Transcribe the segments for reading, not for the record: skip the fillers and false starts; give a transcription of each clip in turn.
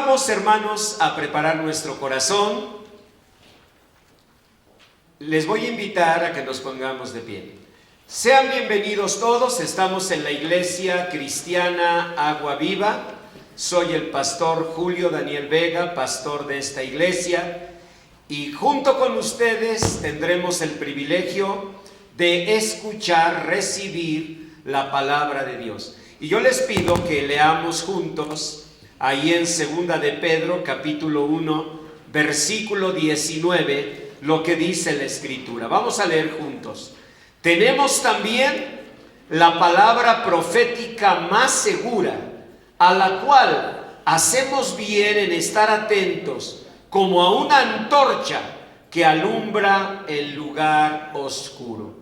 vamos, hermanos, a preparar nuestro corazón. Les voy a invitar a que nos pongamos de pie. Sean bienvenidos todos. Estamos en la Iglesia Cristiana Agua Viva. Soy el pastor Julio Daniel Vega, pastor de esta iglesia, y junto con ustedes tendremos el privilegio de escuchar, recibir la palabra de Dios. Y yo les pido que leamos juntos ahí en 2 de Pedro, capítulo 1, versículo 19, lo que dice la Escritura. Vamos a leer juntos. Tenemos también la palabra profética más segura, a la cual hacemos bien en estar atentos, como a una antorcha que alumbra el lugar oscuro.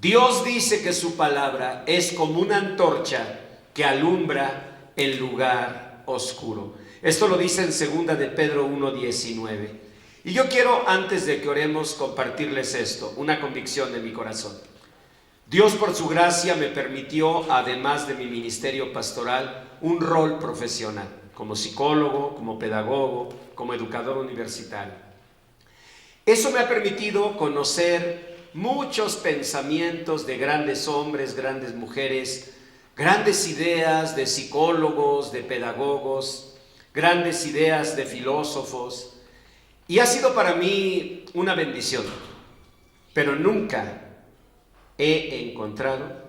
Dios dice que su palabra es como una antorcha que alumbra el lugar oscuro. Esto lo dice en 2 de Pedro 1:19. Y yo quiero, antes de que oremos, compartirles esto, una convicción de mi corazón. Dios, por su gracia, me permitió, además de mi ministerio pastoral, un rol profesional, como psicólogo, como pedagogo, como educador universitario. Eso me ha permitido conocer muchos pensamientos de grandes hombres, grandes mujeres, grandes ideas de psicólogos, de pedagogos, grandes ideas de filósofos, y ha sido para mí una bendición, pero nunca he encontrado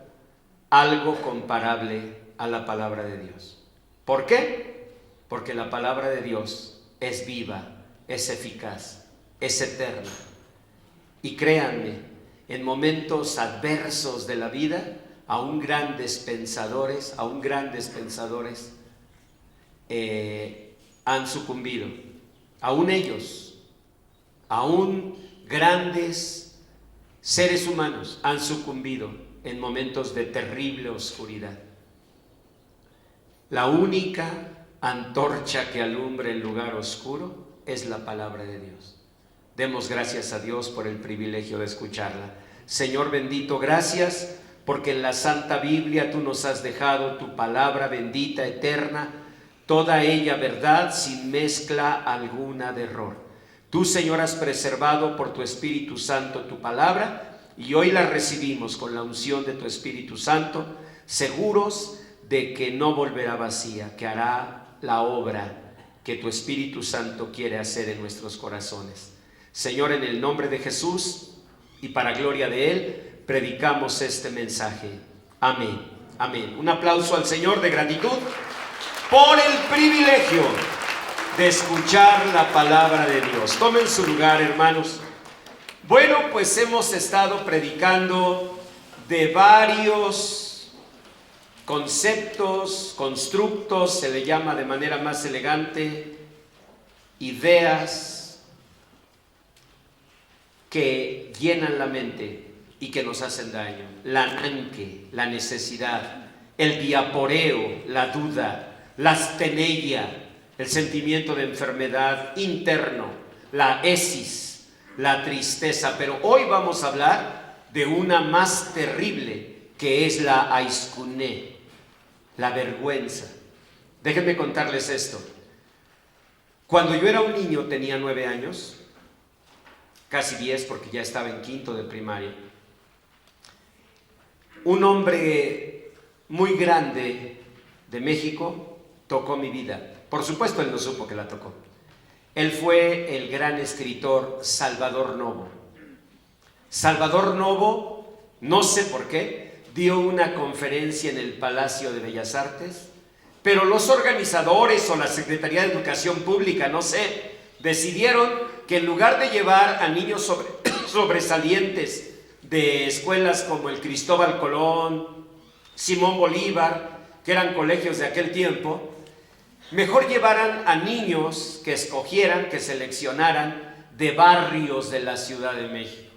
algo comparable a la palabra de Dios. ¿Por qué? Porque la palabra de Dios es viva, es eficaz, es eterna. Y créanme, en momentos adversos de la vida, aún grandes pensadores han sucumbido. Aún ellos, aún grandes seres humanos han sucumbido en momentos de terrible oscuridad. La única antorcha que alumbra el lugar oscuro es la palabra de Dios. Demos gracias a Dios por el privilegio de escucharla. Señor bendito, gracias porque en la Santa Biblia tú nos has dejado tu palabra bendita, eterna, toda ella verdad sin mezcla alguna de error. Tú, Señor, has preservado por tu Espíritu Santo tu palabra y hoy la recibimos con la unción de tu Espíritu Santo, seguros de que no volverá vacía, que hará la obra que tu Espíritu Santo quiere hacer en nuestros corazones. Señor, en el nombre de Jesús y para gloria de Él, predicamos este mensaje. Amén. Amén. Un aplauso al Señor de gratitud por el privilegio de escuchar la palabra de Dios. Tomen su lugar, hermanos. Bueno, pues hemos estado predicando de varios conceptos, constructos, se le llama de manera más elegante, ideas que llenan la mente y que nos hacen daño. La nanque, la necesidad, el diaporeo, la duda, la astenella, el sentimiento de enfermedad interno, la esis, la tristeza. Pero hoy vamos a hablar de una más terrible, que es la aiscuné, la vergüenza. Déjenme contarles esto. Cuando yo era un niño, tenía 9 años, casi 10 porque ya estaba en quinto de primaria, un hombre muy grande de México tocó mi vida. Por supuesto, él no supo que la tocó. Él fue el gran escritor Salvador Novo. Salvador Novo, no sé por qué, dio una conferencia en el Palacio de Bellas Artes, pero los organizadores o la Secretaría de Educación Pública, no sé, decidieron que en lugar de llevar a niños sobresalientes de escuelas como el Cristóbal Colón, Simón Bolívar, que eran colegios de aquel tiempo, mejor llevaran a niños que escogieran, que seleccionaran de barrios de la Ciudad de México.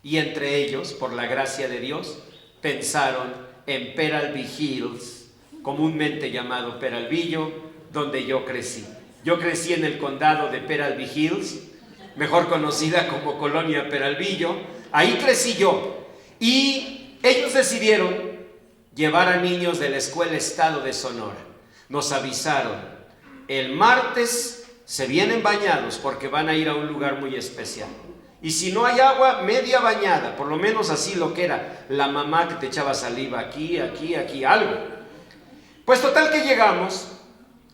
Y entre ellos, por la gracia de Dios, pensaron en Peralvillo Hills, comúnmente llamado Peralvillo, donde yo crecí. Yo crecí en el condado de Peralvillo Hills, mejor conocida como Colonia Peralvillo. Ahí crecí yo. Y ellos decidieron llevar a niños de la Escuela Estado de Sonora. Nos avisaron el martes se vienen bañados porque van a ir a un lugar muy especial. Y si no hay agua, media bañada, por lo menos así lo que era la mamá que te echaba saliva aquí, algo. Pues total que llegamos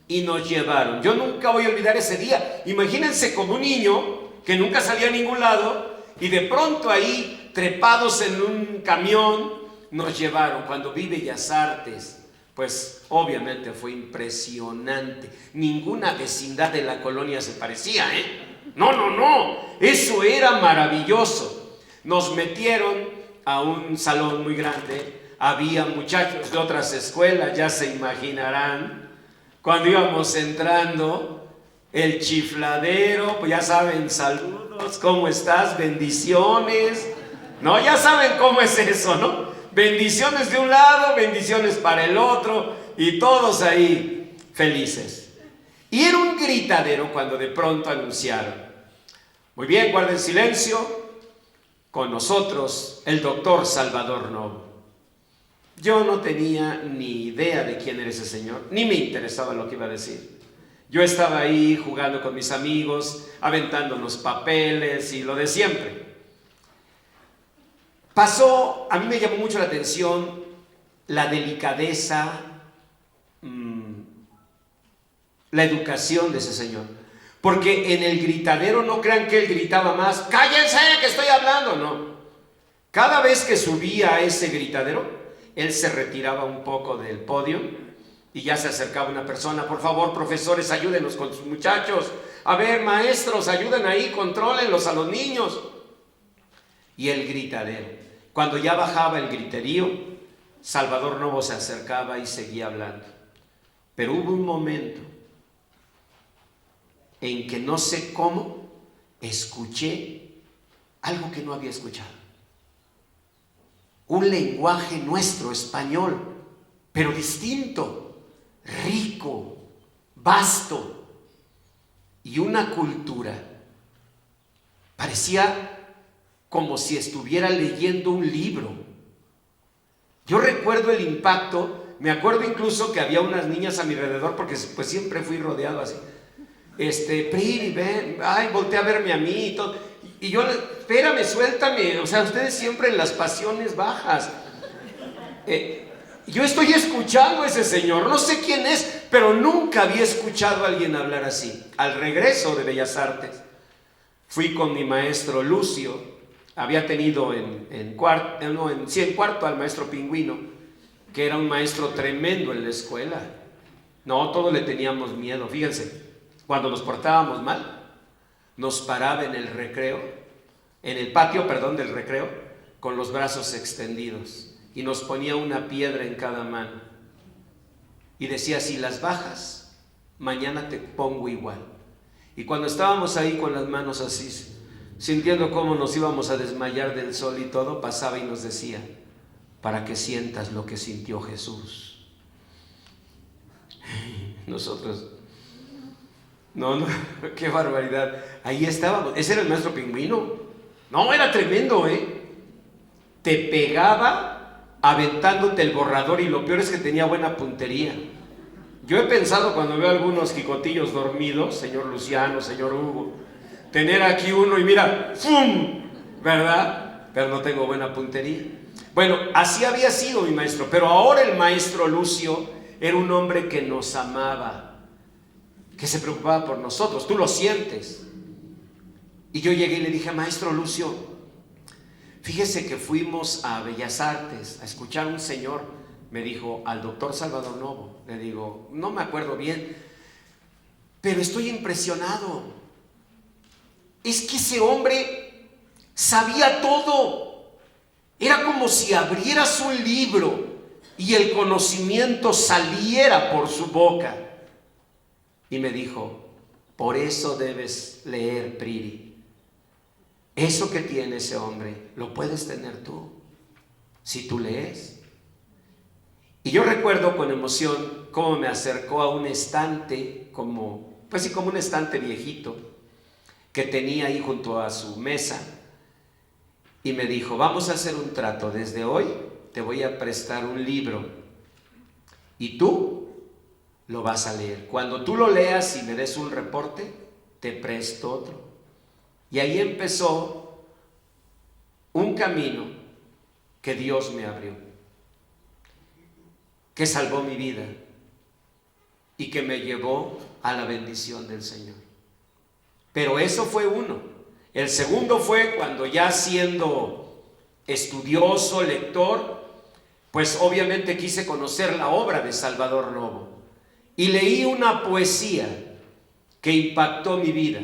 y nos llevaron. Yo nunca voy a olvidar ese día. Imagínense como un niño que nunca salía a ningún lado y de pronto ahí, trepados en un camión, nos llevaron. Cuando vi Bellas Artes, pues obviamente fue impresionante. Ninguna vecindad de la colonia se parecía, No, eso era maravilloso. Nos metieron a un salón muy grande, había muchachos de otras escuelas, ya se imaginarán. Cuando íbamos entrando, el chifladero, pues ya saben, saludos, ¿cómo estás? Bendiciones. No, ya saben cómo es eso, ¿no? Bendiciones de un lado, bendiciones para el otro, y todos ahí felices. Y era un gritadero cuando de pronto anunciaron: muy bien, guarden silencio, con nosotros el doctor Salvador Novo. Yo no tenía ni idea de quién era ese señor, ni me interesaba lo que iba a decir. Yo estaba ahí jugando con mis amigos, aventándonos papeles y lo de siempre. Pasó, a mí me llamó mucho la atención la delicadeza, la educación de ese señor. Porque en el gritadero no crean que él gritaba más: ¡cállense que estoy hablando! No. Cada vez que subía a ese gritadero, él se retiraba un poco del podio y ya se acercaba una persona: por favor, profesores, ayúdenos con sus muchachos. A ver, maestros, ayuden ahí, contrólenlos a los niños. Y el gritadero. Cuando ya bajaba el griterío, Salvador Novo se acercaba y seguía hablando. Pero hubo un momento en que no sé cómo escuché algo que no había escuchado. Un lenguaje nuestro, español, pero distinto, rico, vasto, y una cultura. Parecía como si estuviera leyendo un libro. Yo recuerdo el impacto, me acuerdo incluso que había unas niñas a mi alrededor, porque pues siempre fui rodeado así. Priri, ven, ay, voltea a verme a mí y todo. Y yo, espérame, suéltame, o sea, ustedes siempre en las pasiones bajas. Yo estoy escuchando a ese señor, no sé quién es, pero nunca había escuchado a alguien hablar así. Al regreso de Bellas Artes, fui con mi maestro Lucio. Había tenido en cuarto al maestro Pingüino, que era un maestro tremendo en la escuela. No, todos le teníamos miedo. Fíjense, cuando nos portábamos mal, nos paraba en el recreo, en el patio, del recreo, con los brazos extendidos, y nos ponía una piedra en cada mano. Y decía: si las bajas, mañana te pongo igual. Y cuando estábamos ahí con las manos así, sintiendo cómo nos íbamos a desmayar del sol y todo, pasaba y nos decía: para que sientas lo que sintió Jesús. Nosotros, no, qué barbaridad. Ahí estábamos. Ese era el maestro Pingüino. No, era tremendo, Te pegaba aventándote el borrador, y lo peor es que tenía buena puntería. Yo he pensado, cuando veo algunos jicotillos dormidos, señor Luciano, señor Hugo, tener aquí uno y mira, ¡fum!, ¿verdad? Pero no tengo buena puntería. Bueno, así había sido mi maestro, pero ahora el maestro Lucio era un hombre que nos amaba, que se preocupaba por nosotros. Tú lo sientes. Y yo llegué y le dije: maestro Lucio, fíjese que fuimos a Bellas Artes a escuchar a un señor. Me dijo: al doctor Salvador Novo. Le digo: no me acuerdo bien, pero estoy impresionado. Es que ese hombre sabía todo. Era como si abrieras un libro y el conocimiento saliera por su boca. Y me dijo: por eso debes leer, Priri. Eso que tiene ese hombre lo puedes tener tú, si tú lees. Y yo recuerdo con emoción cómo me acercó a un estante, como un estante viejito que tenía ahí junto a su mesa, y me dijo: vamos a hacer un trato. Desde hoy te voy a prestar un libro, y tú lo vas a leer. Cuando tú lo leas y me des un reporte, te presto otro. Y ahí empezó un camino que Dios me abrió, que salvó mi vida y que me llevó a la bendición del Señor. Pero eso fue uno. El segundo fue cuando, ya siendo estudioso, lector, pues obviamente quise conocer la obra de Salvador Novo. Y leí una poesía que impactó mi vida.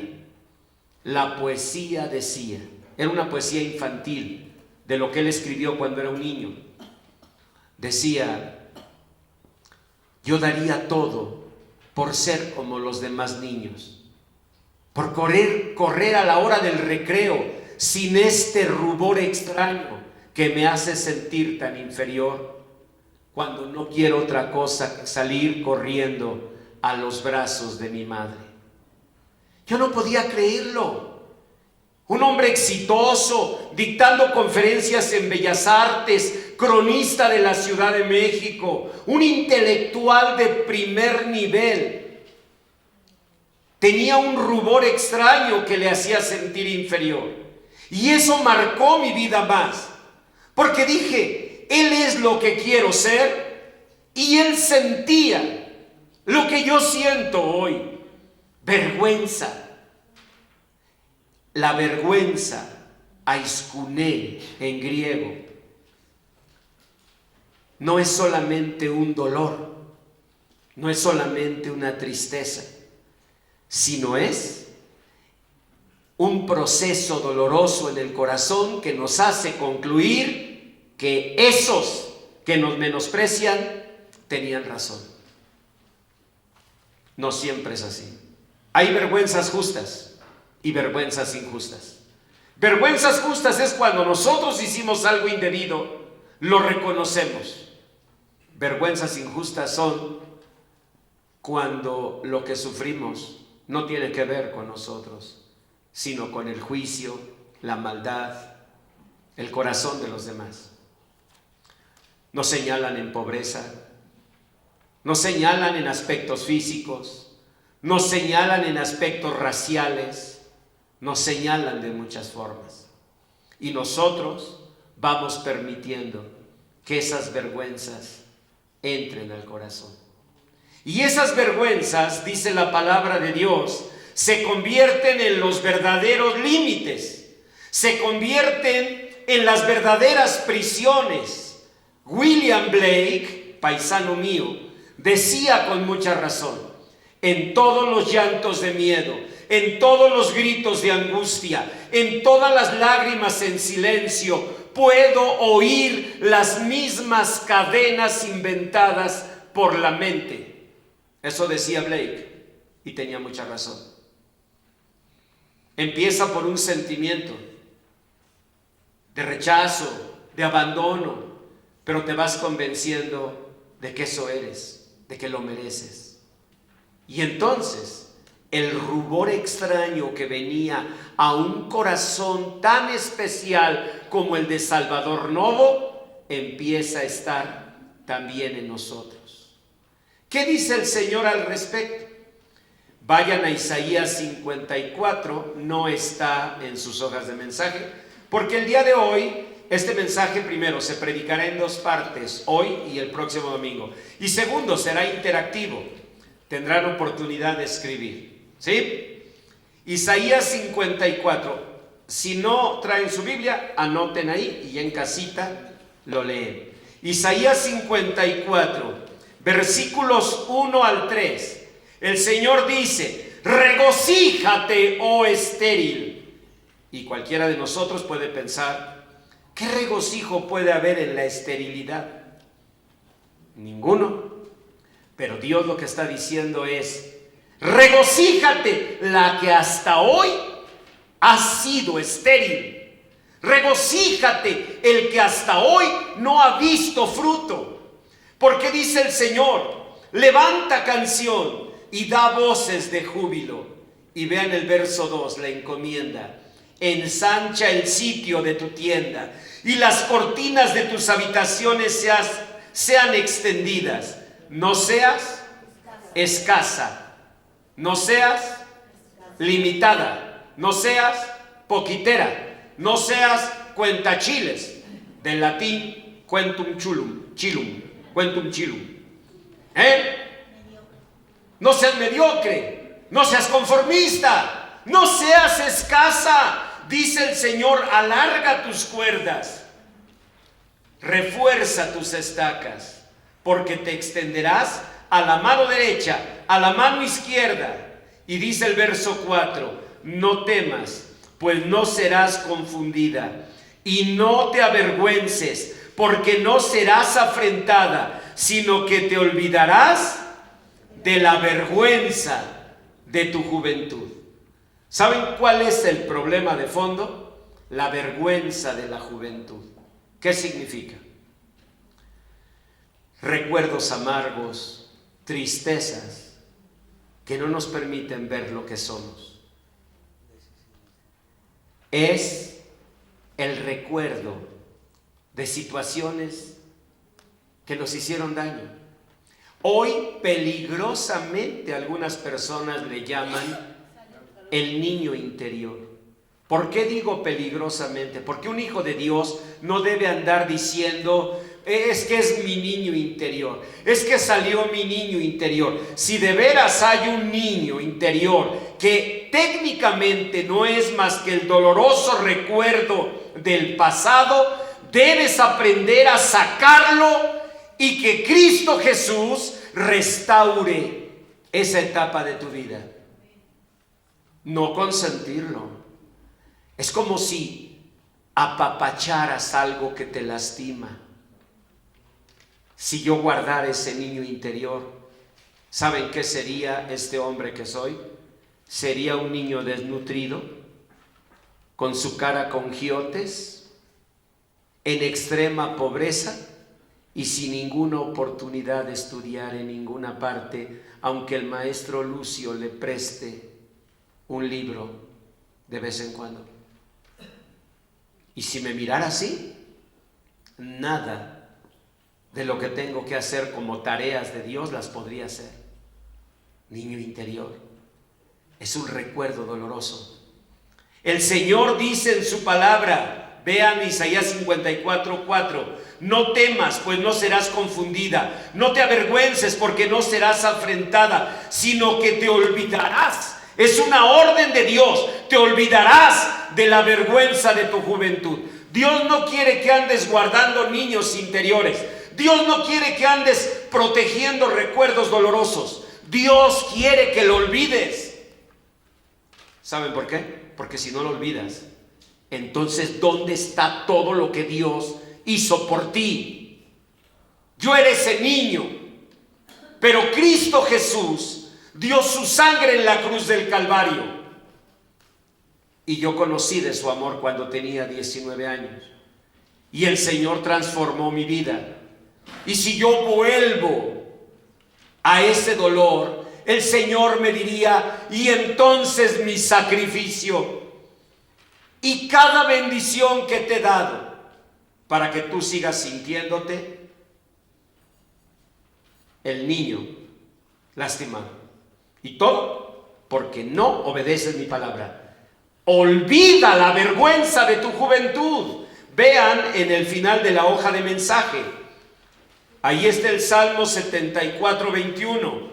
La poesía decía, era una poesía infantil de lo que él escribió cuando era un niño. Decía: yo daría todo por ser como los demás niños, por correr a la hora del recreo sin este rubor extraño que me hace sentir tan inferior, cuando no quiero otra cosa que salir corriendo a los brazos de mi madre. Yo no podía creerlo. Un hombre exitoso, dictando conferencias en Bellas Artes, cronista de la Ciudad de México, un intelectual de primer nivel, tenía un rubor extraño que le hacía sentir inferior. Y eso marcó mi vida más, porque dije: él es lo que quiero ser, y él sentía lo que yo siento hoy: vergüenza. La vergüenza, aiskune en griego, no es solamente un dolor, no es solamente una tristeza, sino es un proceso doloroso en el corazón que nos hace concluir que esos que nos menosprecian tenían razón. No siempre es así. Hay vergüenzas justas y vergüenzas injustas. Vergüenzas justas es cuando nosotros hicimos algo indebido, lo reconocemos. Vergüenzas injustas son cuando lo que sufrimos no tiene que ver con nosotros, sino con el juicio, la maldad, el corazón de los demás. Nos señalan en pobreza, nos señalan en aspectos físicos, nos señalan en aspectos raciales, nos señalan de muchas formas. Y nosotros vamos permitiendo que esas vergüenzas entren al corazón. Y esas vergüenzas, dice la palabra de Dios, se convierten en los verdaderos límites, se convierten en las verdaderas prisiones. William Blake, paisano mío, decía con mucha razón: en todos los llantos de miedo, en todos los gritos de angustia, en todas las lágrimas en silencio, puedo oír las mismas cadenas inventadas por la mente. Eso decía Blake, y tenía mucha razón. Empieza por un sentimiento de rechazo, de abandono, pero te vas convenciendo de que eso eres, de que lo mereces. Y entonces el rubor extraño que venía a un corazón tan especial como el de Salvador Novo empieza a estar también en nosotros. ¿Qué dice el Señor al respecto? Vayan a Isaías 54, no está en sus hojas de mensaje, porque el día de hoy este mensaje, primero, se predicará en dos partes, hoy y el próximo domingo, y segundo, será interactivo, tendrán oportunidad de escribir. ¿Sí? Isaías 54. Si no traen su Biblia, anoten ahí y en casita lo leen. Isaías 54, versículos 1 al 3. El Señor dice: regocíjate, oh estéril. Y cualquiera de nosotros puede pensar: ¿qué regocijo puede haber en la esterilidad? Ninguno. Pero Dios lo que está diciendo es: regocíjate, la que hasta hoy ha sido estéril. Regocíjate, el que hasta hoy no ha visto fruto. Porque dice el Señor: levanta canción y da voces de júbilo. Y vean el verso 2, la encomienda: ensancha el sitio de tu tienda y las cortinas de tus habitaciones sean extendidas. No seas escasa, no seas limitada, no seas poquitera, no seas cuentachiles, del latín quentum chilum, quentum chilum. No seas mediocre, no seas conformista, no seas escasa. Dice el Señor, alarga tus cuerdas, refuerza tus estacas, porque te extenderás a la mano derecha, a la mano izquierda. Y dice el verso 4, no temas, pues no serás confundida, y no te avergüences, porque no serás afrentada, sino que te olvidarás de la vergüenza de tu juventud. ¿Saben cuál es el problema de fondo? La vergüenza de la juventud. ¿Qué significa? Recuerdos amargos, tristezas que no nos permiten ver lo que somos. Es el recuerdo de situaciones que nos hicieron daño. Hoy peligrosamente algunas personas le llaman el niño interior. ¿Por qué digo peligrosamente? Porque un hijo de Dios no debe andar diciendo, es que es mi niño interior, es que salió mi niño interior. Si de veras hay un niño interior que técnicamente no es más que el doloroso recuerdo del pasado, debes aprender a sacarlo y que Cristo Jesús restaure esa etapa de tu vida. No consentirlo. Es como si apapacharas algo que te lastima. Si yo guardara ese niño interior, ¿saben qué sería este hombre que soy? Sería un niño desnutrido, con su cara con giotes, en extrema pobreza y sin ninguna oportunidad de estudiar en ninguna parte, aunque el maestro Lucio le preste un libro de vez en cuando. Y si me mirara así, nada de lo que tengo que hacer como tareas de Dios las podría hacer. Niño interior, es un recuerdo doloroso. El Señor dice en su palabra, vean Isaías 54:4, no temas, pues no serás confundida, no te avergüences, porque no serás afrentada, sino que te olvidarás. Es una orden de Dios, te olvidarás de la vergüenza de tu juventud. Dios no quiere que andes guardando niños interiores. Dios no quiere que andes protegiendo recuerdos dolorosos. Dios quiere que lo olvides. ¿Saben por qué? Porque si no lo olvidas, entonces ¿dónde está todo lo que Dios hizo por ti? Yo era ese niño, pero Cristo Jesús dio su sangre en la cruz del Calvario. Y yo conocí de su amor cuando tenía 19 años. Y el Señor transformó mi vida. Y si yo vuelvo a ese dolor, el Señor me diría, y entonces mi sacrificio y cada bendición que te he dado para que tú sigas sintiéndote el niño lastimado. Y todo porque no obedeces mi palabra. Olvida la vergüenza de tu juventud. Vean en el final de la hoja de mensaje. Ahí está el Salmo 74:21.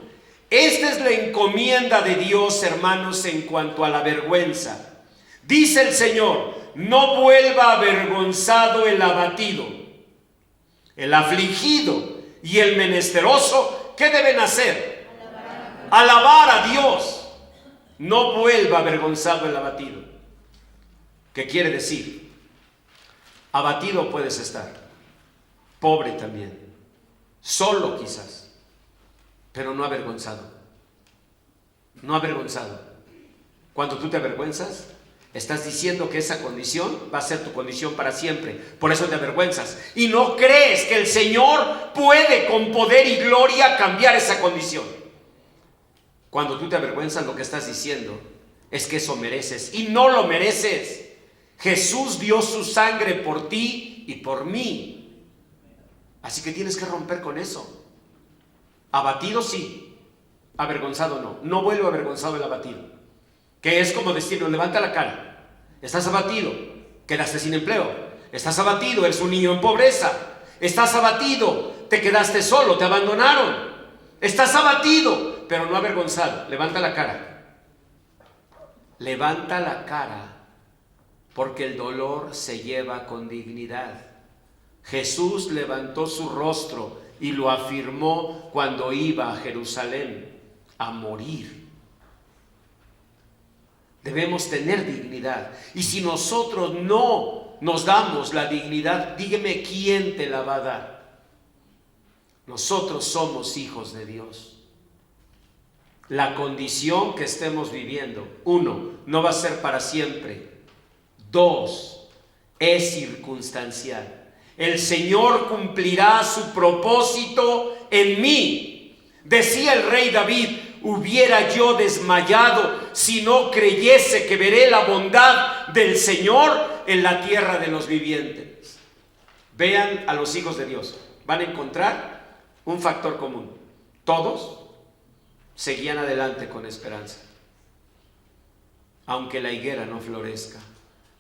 Esta es la encomienda de Dios, hermanos, en cuanto a la vergüenza. Dice el Señor, no vuelva avergonzado el abatido, el afligido y el menesteroso. ¿Qué deben hacer? Alabar a Dios. No vuelva avergonzado el abatido. ¿Qué quiere decir? Abatido puedes estar, pobre también, solo quizás, pero no avergonzado. No avergonzado. Cuando tú te avergüenzas, estás diciendo que esa condición va a ser tu condición para siempre. Por eso te avergüenzas. Y no crees que el Señor puede con poder y gloria cambiar esa condición. Cuando tú te avergüenzas, lo que estás diciendo es que eso mereces. Y no lo mereces. Jesús dio su sangre por ti y por mí. Así que tienes que romper con eso. Abatido sí, Avergonzado no. No vuelvo avergonzado el abatido. Que es como decirlo, levanta la cara. Estás abatido, quedaste sin empleo. Estás abatido, eres un niño en pobreza. Estás abatido, te quedaste solo, te abandonaron. Estás abatido, pero no avergonzado. Levanta la cara. Levanta la cara, porque el dolor se lleva con dignidad. Jesús levantó su rostro y lo afirmó cuando iba a Jerusalén a morir. Debemos tener dignidad. Y si nosotros no nos damos la dignidad, dígame quién te la va a dar. Nosotros somos hijos de Dios. La condición que estemos viviendo, 1, no va a ser para siempre. 2, es circunstancial. El Señor cumplirá su propósito en mí. Decía el rey David: hubiera yo desmayado si no creyese que veré la bondad del Señor en la tierra de los vivientes. Vean a los hijos de Dios. Van a encontrar un factor común. Todos seguían adelante con esperanza. Aunque la higuera no florezca,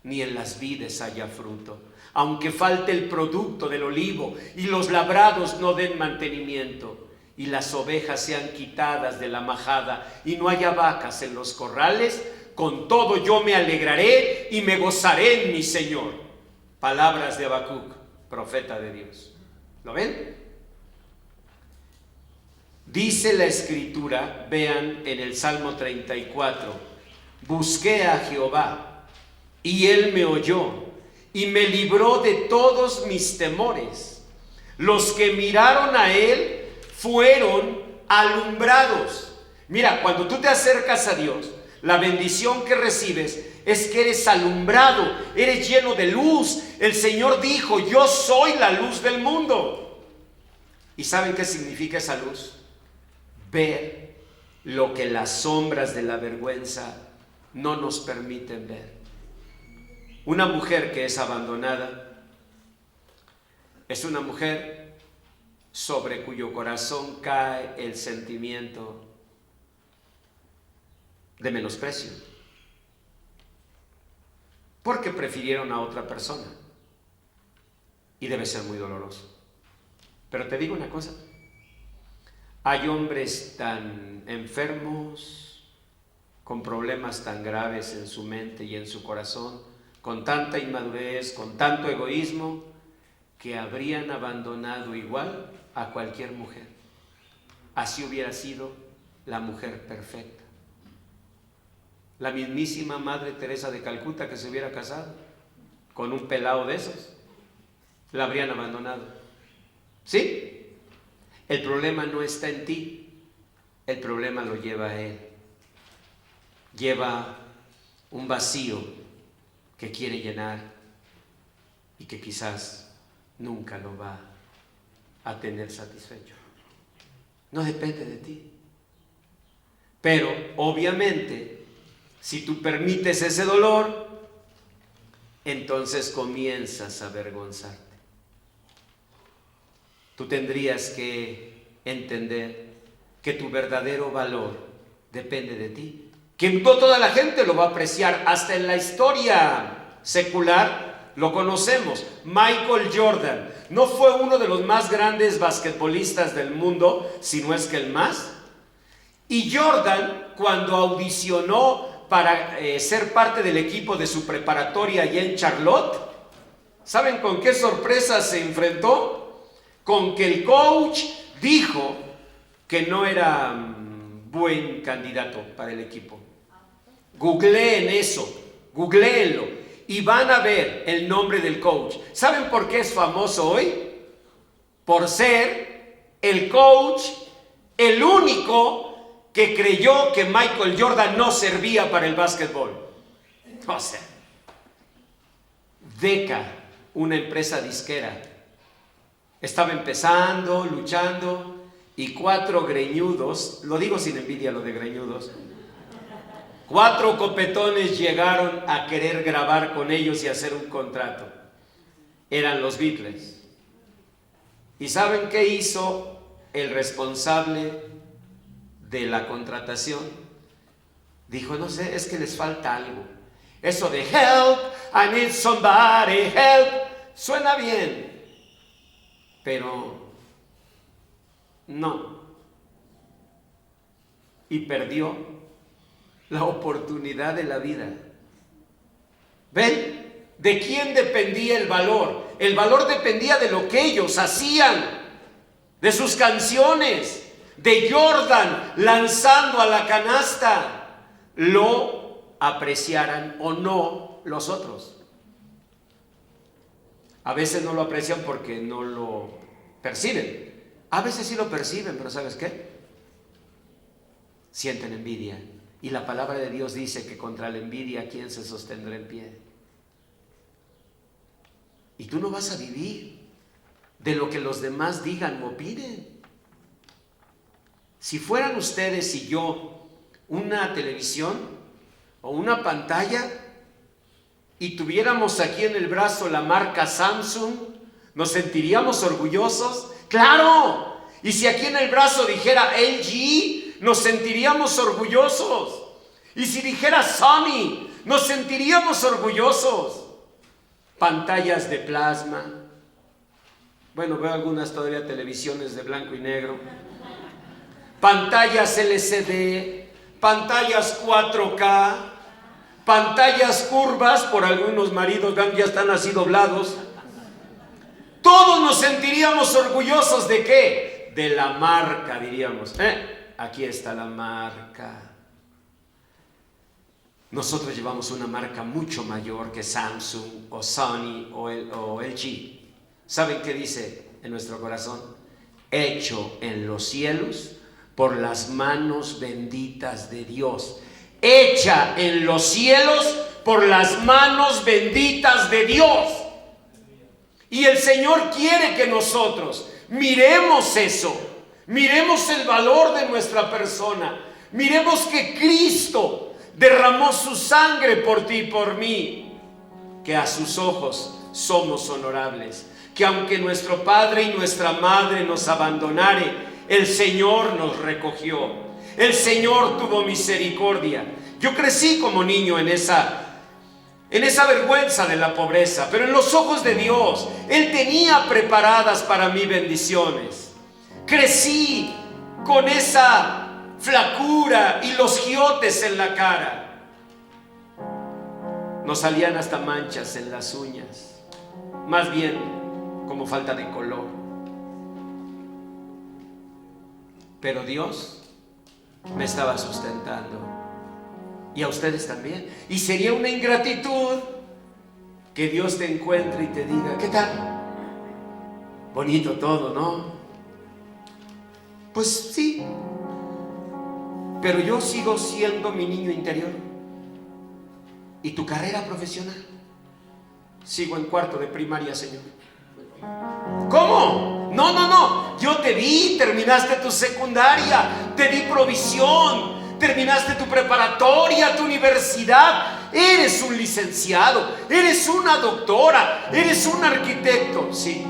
ni en las vides haya fruto, aunque falte el producto del olivo y los labrados no den mantenimiento, y las ovejas sean quitadas de la majada y no haya vacas en los corrales, con todo yo me alegraré y me gozaré en mi Señor. Palabras de Habacuc, profeta de Dios. ¿Lo ven? Dice la Escritura, vean en el Salmo 34, busqué a Jehová y Él me oyó y me libró de todos mis temores. Los que miraron a Él fueron alumbrados. Mira, cuando tú te acercas a Dios, la bendición que recibes es que eres alumbrado, eres lleno de luz. El Señor dijo: yo soy la luz del mundo. ¿Y saben qué significa esa luz? Ver lo que las sombras de la vergüenza no nos permiten ver. Una mujer que es abandonada es una mujer sobre cuyo corazón cae el sentimiento de menosprecio, porque prefirieron a otra persona, y debe ser muy doloroso. Pero te digo una cosa: hay hombres tan enfermos, con problemas tan graves en su mente y en su corazón, con tanta inmadurez, con tanto egoísmo, que habrían abandonado igual a cualquier mujer. Así hubiera sido la mujer perfecta. La mismísima Madre Teresa de Calcuta, que se hubiera casado con un pelao de esos, la habrían abandonado. ¿Sí? El problema no está en ti, el problema lo lleva a él. Lleva un vacío que quiere llenar y que quizás nunca lo va a tener satisfecho. No depende de ti. Pero obviamente, si tú permites ese dolor, entonces comienzas a avergonzarte. Tú tendrías que entender que tu verdadero valor depende de ti. Que no toda la gente lo va a apreciar. Hasta en la historia secular lo conocemos. Michael Jordan no fue uno de los más grandes basquetbolistas del mundo, si no es que el más. Y Jordan, cuando audicionó para ser parte del equipo de su preparatoria allá en Charlotte, ¿saben con qué sorpresa se enfrentó? Con que el coach dijo que no era buen candidato para el equipo. Googleen eso, googleenlo y van a ver el nombre del coach. ¿Saben por qué es famoso hoy? Por ser el coach, el único que creyó que Michael Jordan no servía para el básquetbol. O sea, Decca, una empresa disquera, estaba empezando, luchando, y 4 greñudos, lo digo sin envidia lo de greñudos, 4 copetones llegaron a querer grabar con ellos y hacer un contrato. Eran los Beatles. ¿Y saben qué hizo el responsable de la contratación, dijo, no sé, es que les falta algo. Eso de help, I need somebody, help, suena bien, pero no. Y perdió la oportunidad de la vida. ¿Ven? ¿De quién dependía el valor? El valor dependía de lo que ellos hacían, de sus canciones, de Jordan lanzando a la canasta, lo apreciaran o no los otros. A veces no lo aprecian porque no lo perciben. A veces sí lo perciben, pero ¿sabes qué? Sienten envidia. Y la palabra de Dios dice que contra la envidia, ¿quién se sostendrá en pie? Y tú no vas a vivir de lo que los demás digan o opinen. Si fueran ustedes y yo una televisión o una pantalla y tuviéramos aquí en el brazo la marca Samsung, ¿nos sentiríamos orgullosos? ¡Claro! Y si aquí en el brazo dijera LG, nos sentiríamos orgullosos. Y si dijera Sony, nos sentiríamos orgullosos. Pantallas de plasma. Bueno, veo algunas todavía televisiones de blanco y negro. Pantallas LCD, pantallas 4K, pantallas curvas, por algunos maridos ya están así doblados. Todos nos sentiríamos orgullosos ¿de qué? De la marca, diríamos. Aquí está la marca. Nosotros llevamos una marca mucho mayor que Samsung o Sony o LG. ¿Saben qué dice en nuestro corazón? Hecho en los cielos por las manos benditas de Dios. Hecha en los cielos por las manos benditas de Dios. Y el Señor quiere que nosotros miremos eso, miremos el valor de nuestra persona, miremos que Cristo derramó su sangre por ti y por mí, que a sus ojos somos honorables, que aunque nuestro padre y nuestra madre nos abandonare, el Señor nos recogió, el Señor tuvo misericordia. Yo crecí como niño en esa vergüenza de la pobreza, pero en los ojos de Dios, Él tenía preparadas para mí bendiciones. Crecí con esa flacura y los giotes en la cara. Nos salían hasta manchas en las uñas, más bien como falta de color. Pero Dios me estaba sustentando, y a ustedes también. Y sería una ingratitud que Dios te encuentre y te diga, ¿qué tal? Bonito todo, ¿no? Pues sí, pero yo sigo siendo mi niño interior. ¿Y tu carrera profesional? Sigo en cuarto de primaria, Señor. ¿Cómo? No, yo te vi, terminaste tu secundaria, te di provisión, terminaste tu preparatoria, tu universidad, eres un licenciado, eres una doctora, eres un arquitecto. Sí,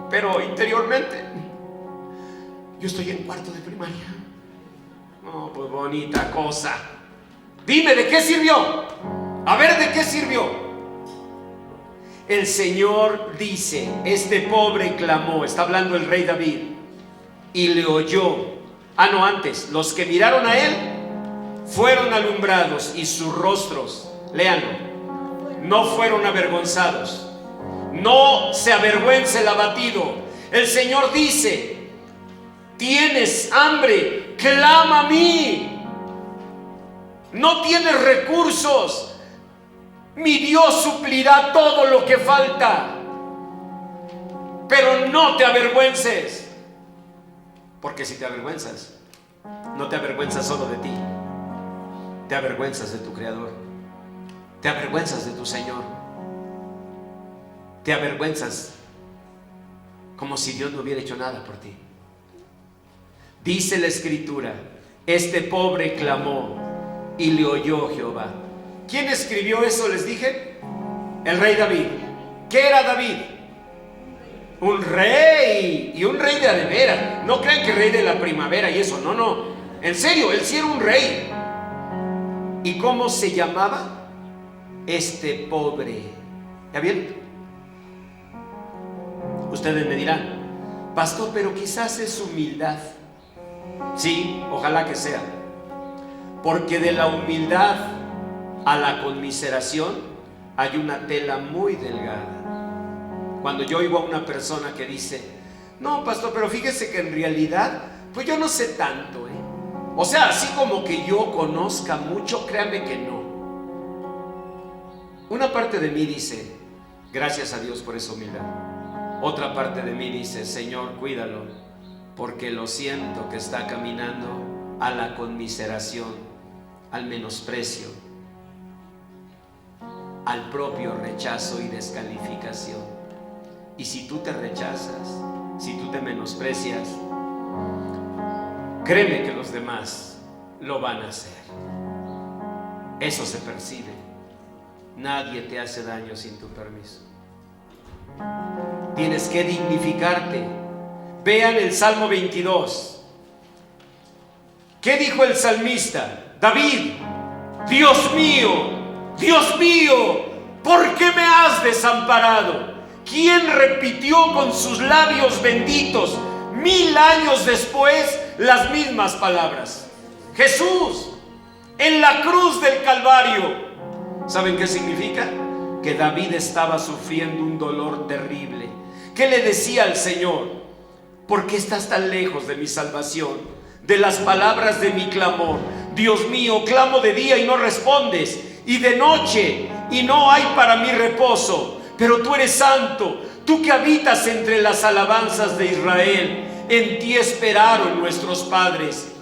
pero interiormente yo estoy en cuarto de primaria. No, pues bonita cosa. Dime, ¿de qué sirvió? A ver, ¿de qué sirvió? El Señor dice, este pobre clamó, está hablando el rey David, y le oyó. Antes, los que miraron a él fueron alumbrados y sus rostros, léanlo, no fueron avergonzados. No se avergüence el abatido. El Señor dice, tienes hambre, clama a mí. No tienes recursos, mi Dios suplirá todo lo que falta. Pero no te avergüences, porque si te avergüenzas, no te avergüenzas solo de ti, te avergüenzas de tu Creador, te avergüenzas de tu Señor, te avergüenzas como si Dios no hubiera hecho nada por ti. Dice la Escritura, este pobre clamó y le oyó Jehová. ¿Quién escribió eso? Les dije, el rey David. ¿Qué era David? Un rey, y un rey de veras. No crean que rey de la primavera y eso, no. En serio, él sí era un rey. ¿Y cómo se llamaba? Este pobre. ¿Ya vieron? Ustedes me dirán, pastor, pero quizás es humildad. Sí, ojalá que sea. Porque de la humildad a la conmiseración hay una tela muy delgada. Cuando yo oigo a una persona que dice, no, pastor, pero fíjese que en realidad, pues yo no sé tanto, ¿eh? O sea, así como que yo conozca mucho, créanme que no. Una parte de mí dice, gracias a Dios por esa humildad. Otra parte de mí dice, Señor, cuídalo, porque lo siento que está caminando a la conmiseración, al menosprecio, al propio rechazo y descalificación. Y si tú te rechazas, si tú te menosprecias, créeme que los demás lo van a hacer. Eso se percibe. Nadie te hace daño sin tu permiso. Tienes que dignificarte. Vean el Salmo 22. ¿Qué dijo el salmista? David, Dios mío, ¿por qué me has desamparado? ¿Quién repitió con sus labios benditos 1000 años después las mismas palabras? Jesús, en la cruz del Calvario. ¿Saben qué significa? Que David estaba sufriendo un dolor terrible. ¿Qué le decía al Señor? ¿Por qué estás tan lejos de mi salvación? De las palabras de mi clamor. Dios mío, clamo de día y no respondes, y de noche y no hay para mí reposo. Pero tú eres santo, tú que habitas entre las alabanzas de Israel. En ti esperaron nuestros padres.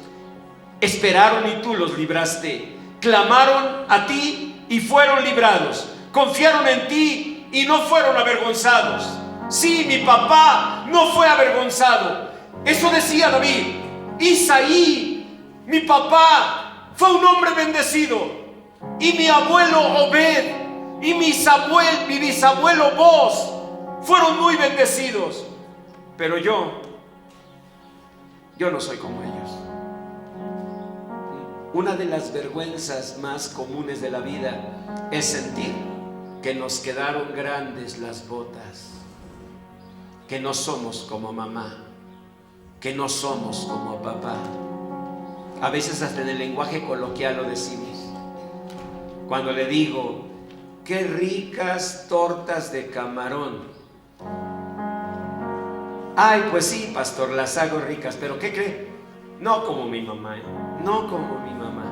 Esperaron y tú los libraste. Clamaron a ti y fueron librados. Confiaron en ti y no fueron avergonzados. Sí, mi papá no fue avergonzado. Eso decía David. Isaí, mi papá, fue un hombre bendecido. Y mi abuelo Obed y mi bisabuelo Boz fueron muy bendecidos. Pero yo no soy como ellos. Una de las vergüenzas más comunes de la vida es sentir que nos quedaron grandes las botas, que no somos como mamá, que no somos como papá. A veces hasta en el lenguaje coloquial lo decimos. Cuando le digo, qué ricas tortas de camarón. Ay, pues sí, pastor, las hago ricas, pero ¿qué cree? No como mi mamá, no como mi mamá.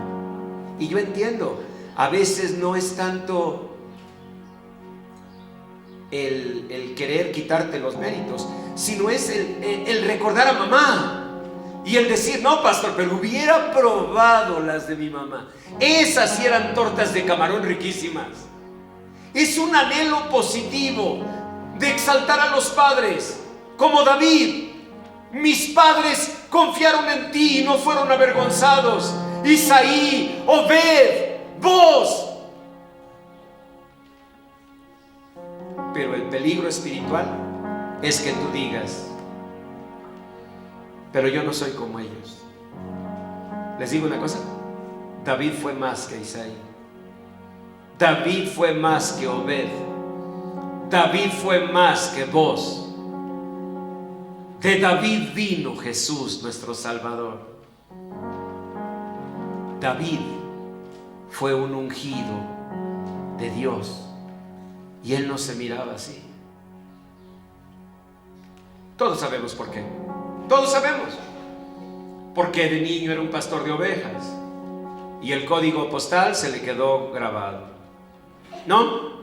Y yo entiendo, a veces no es tanto el querer quitarte los méritos, sino es el recordar a mamá y el decir, no, pastor, pero hubiera probado las de mi mamá. Esas sí eran tortas de camarón riquísimas. Es un anhelo positivo de exaltar a los padres, como David. Mis padres confiaron en ti y no fueron avergonzados. Isaí, Obed, Boz. Pero el peligro espiritual es que tú digas, pero yo no soy como ellos. Les digo una cosa, David fue más que Isaí. David fue más que Obed. David fue más que Boz. De David vino Jesús, nuestro Salvador. David fue un ungido de Dios y él no se miraba así. Todos sabemos por qué. Todos sabemos. Porque de niño era un pastor de ovejas y el código postal se le quedó grabado. ¿No?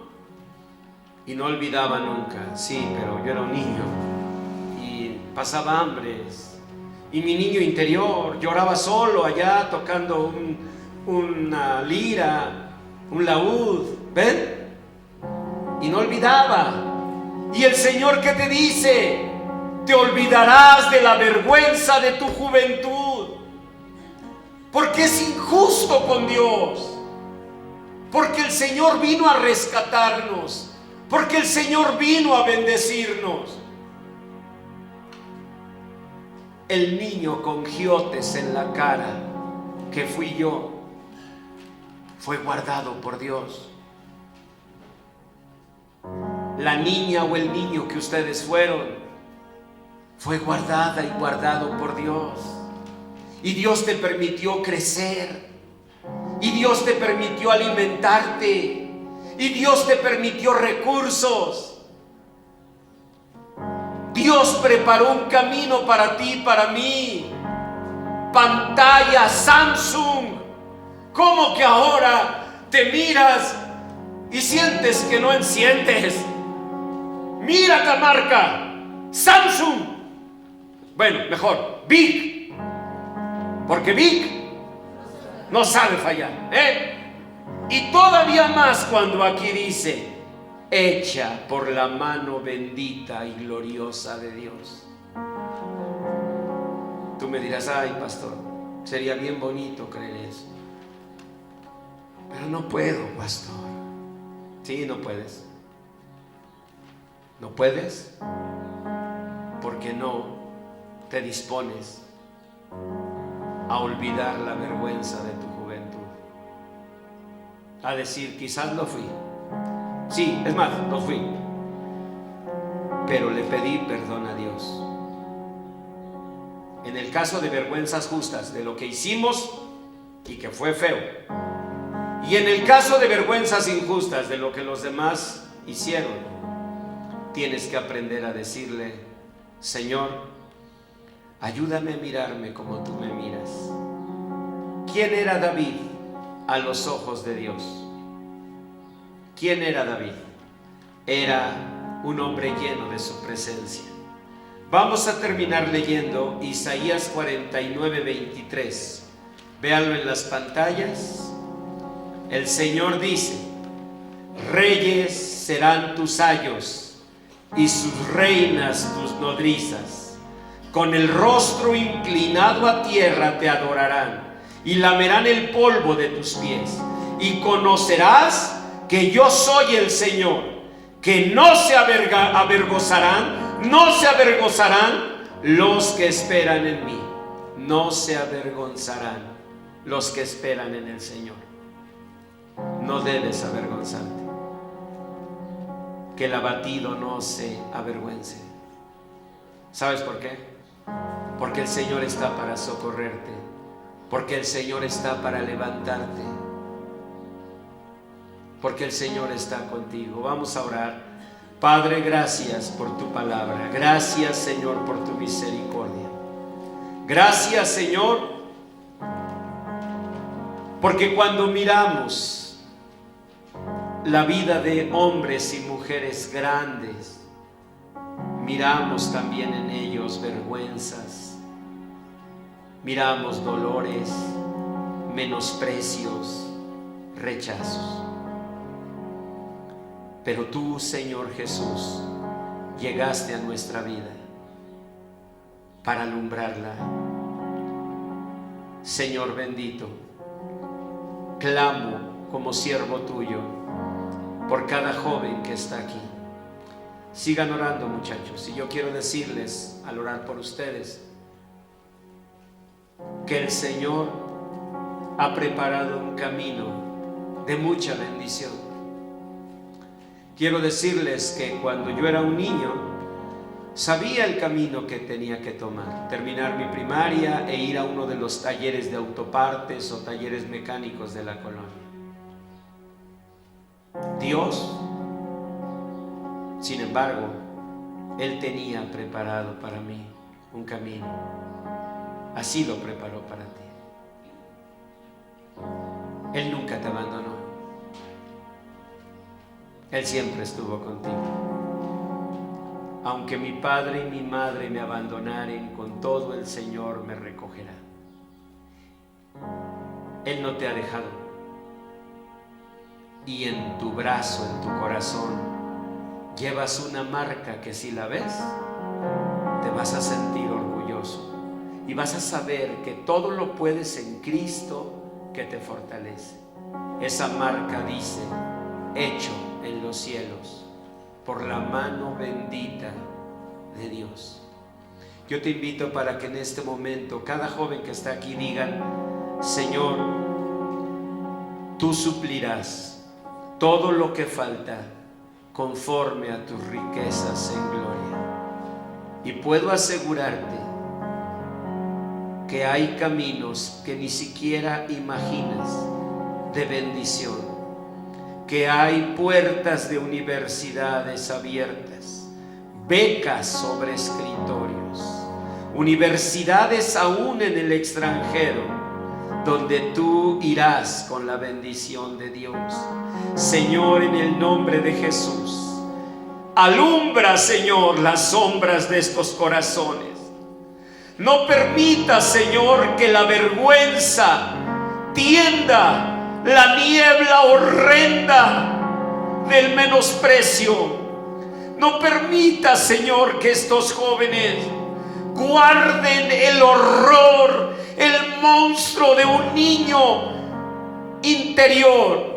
Y no olvidaba nunca. Sí, pero yo era un niño y pasaba hambres. Y mi niño interior lloraba solo allá tocando una lira, un laúd. ¿Ven? Y no olvidaba. Y el Señor, ¿qué te dice? Te olvidarás de la vergüenza de tu juventud. Porque es injusto con Dios. Porque el Señor vino a rescatarnos. Porque el Señor vino a bendecirnos. El niño con giotes en la cara que fui yo, fue guardado por Dios. La niña o el niño que ustedes fueron, fue guardada y guardado por Dios. Y Dios te permitió crecer. Y Dios te permitió alimentarte. Y Dios te permitió recursos. Dios preparó un camino para ti, para mí. Pantalla Samsung. ¿Cómo que ahora te miras y sientes que no enciendes? Mira la marca Samsung. Bueno, mejor Big, porque Big no sabe fallar, Y todavía más cuando aquí dice hecha por la mano bendita y gloriosa de Dios. Tú me dirás, ay pastor, sería bien bonito creer eso, pero no puedo, pastor. Sí, no puedes. No puedes porque no te dispones a olvidar la vergüenza de tu juventud, a decir, quizás lo fui. Sí, es más, lo fui, pero le pedí perdón a Dios. En el caso de vergüenzas justas, de lo que hicimos y que fue feo, y en el caso de vergüenzas injustas, de lo que los demás hicieron, tienes que aprender a decirle, Señor, ayúdame a mirarme como tú me miras. ¿Quién era David a los ojos de Dios? ¿Quién era David? Era un hombre lleno de su presencia. Vamos a terminar leyendo Isaías 49:23. Véanlo en las pantallas. El Señor dice, reyes serán tus ayos y sus reinas tus nodrizas. Con el rostro inclinado a tierra te adorarán y lamerán el polvo de tus pies. Y conocerás que yo soy el Señor, que no se avergonzarán los que esperan en mí. No se avergonzarán los que esperan en el Señor. No debes avergonzarte. Que el abatido no se avergüence. ¿Sabes por qué? Porque el Señor está para socorrerte. Porque el Señor está para levantarte. Porque el Señor está contigo. Vamos a orar. Padre, gracias por tu palabra. Gracias, Señor, por tu misericordia. Gracias, Señor, porque cuando miramos la vida de hombres y mujeres grandes, miramos también en ellos vergüenzas, miramos dolores, menosprecios, rechazos. Pero tú, Señor Jesús, llegaste a nuestra vida para alumbrarla. Señor bendito, clamo como siervo tuyo por cada joven que está aquí. Sigan orando, muchachos, y yo quiero decirles al orar por ustedes que el Señor ha preparado un camino de mucha bendición. Quiero decirles que cuando yo era un niño sabía el camino que tenía que tomar: terminar mi primaria e ir a uno de los talleres de autopartes o talleres mecánicos de la colonia. Dios, sin embargo, Él tenía preparado para mí un camino. Así lo preparó para ti. Él nunca te abandonó. Él siempre estuvo contigo. Aunque mi padre y mi madre me abandonaren, con todo el Señor me recogerá. Él no te ha dejado. Y en tu brazo, en tu corazón, llevas una marca que si la ves, te vas a sentir orgulloso. Y vas a saber que todo lo puedes en Cristo que te fortalece. Esa marca dice, hecho en los cielos, por la mano bendita de Dios. Yo te invito para que en este momento cada joven que está aquí digan, Señor, tú suplirás todo lo que falta conforme a tus riquezas en gloria. Y puedo asegurarte que hay caminos que ni siquiera imaginas de bendición, que hay puertas de universidades abiertas, becas sobre escritorios, universidades aún en el extranjero, donde tú irás con la bendición de Dios. Señor, en el nombre de Jesús, alumbra, Señor, las sombras de estos corazones. No permita, Señor, que la vergüenza tienda la niebla horrenda del menosprecio. No permita, Señor, que estos jóvenes guarden el horror, el monstruo de un niño interior.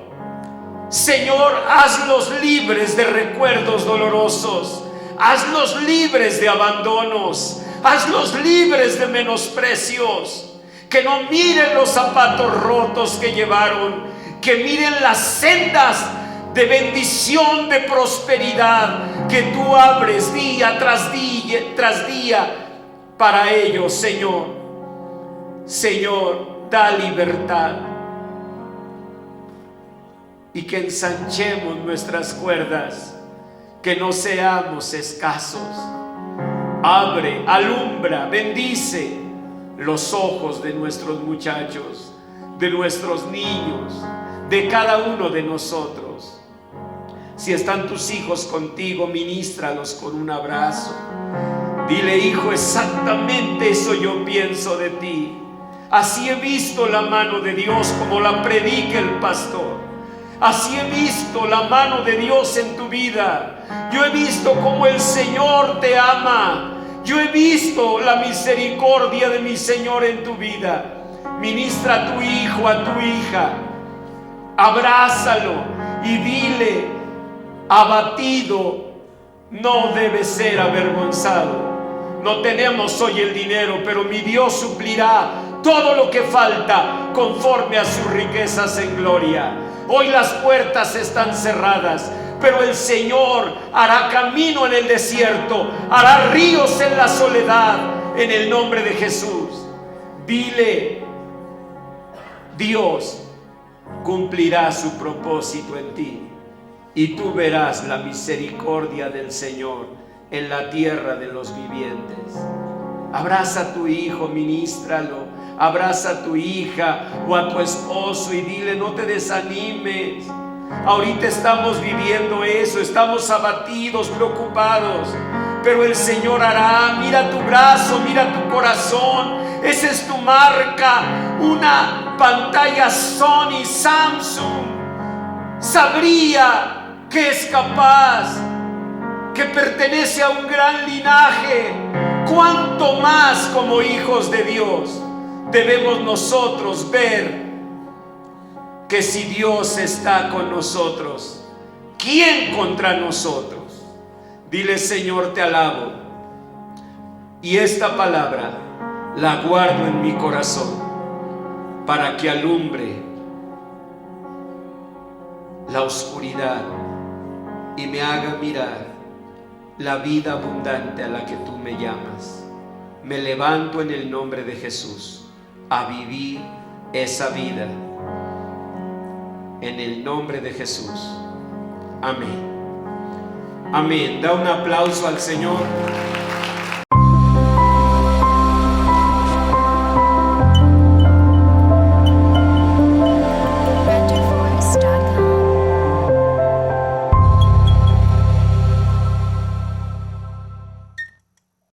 Señor, hazlos libres de recuerdos dolorosos, hazlos libres de abandonos, hazlos libres de menosprecios. Que no miren los zapatos rotos que llevaron, que miren las sendas de bendición, de prosperidad que tú abres día tras día para ellos, Señor. Señor, da libertad y que ensanchemos nuestras cuerdas, que no seamos escasos. Abre, alumbra, bendice los ojos de nuestros muchachos, de nuestros niños, de cada uno de nosotros. Si están tus hijos contigo, ministralos con un abrazo. Dile: hijo, exactamente eso yo pienso de ti. Así he visto la mano de Dios como la predica el pastor. Así he visto la mano de Dios en tu vida. Yo he visto cómo el Señor te ama. Yo he visto la misericordia de mi Señor en tu vida. Ministra a tu hijo, a tu hija. Abrázalo y dile: abatido no debe ser avergonzado. No tenemos hoy el dinero, pero mi Dios suplirá todo lo que falta conforme a sus riquezas en gloria. Hoy las puertas están cerradas, pero el Señor hará camino en el desierto, hará ríos en la soledad, en el nombre de Jesús. Dile: Dios cumplirá su propósito en ti, y tú verás la misericordia del Señor en la tierra de los vivientes. Abraza a tu hijo, ministralo. Abraza a tu hija o a tu esposo y dile: no te desanimes. Ahorita estamos viviendo eso, estamos abatidos, preocupados, pero el Señor hará. Mira tu brazo, mira tu corazón. Esa es tu marca. Una pantalla Sony, Samsung. Sabría que es capaz, que pertenece a un gran linaje. Cuánto más como hijos de Dios debemos nosotros ver que si Dios está con nosotros, ¿quién contra nosotros? Dile: Señor, te alabo, y esta palabra la guardo en mi corazón para que alumbre la oscuridad y me haga mirar la vida abundante a la que tú me llamas. Me levanto en el nombre de Jesús a vivir esa vida, en el nombre de Jesús. Amén. Amén. Da un aplauso al Señor.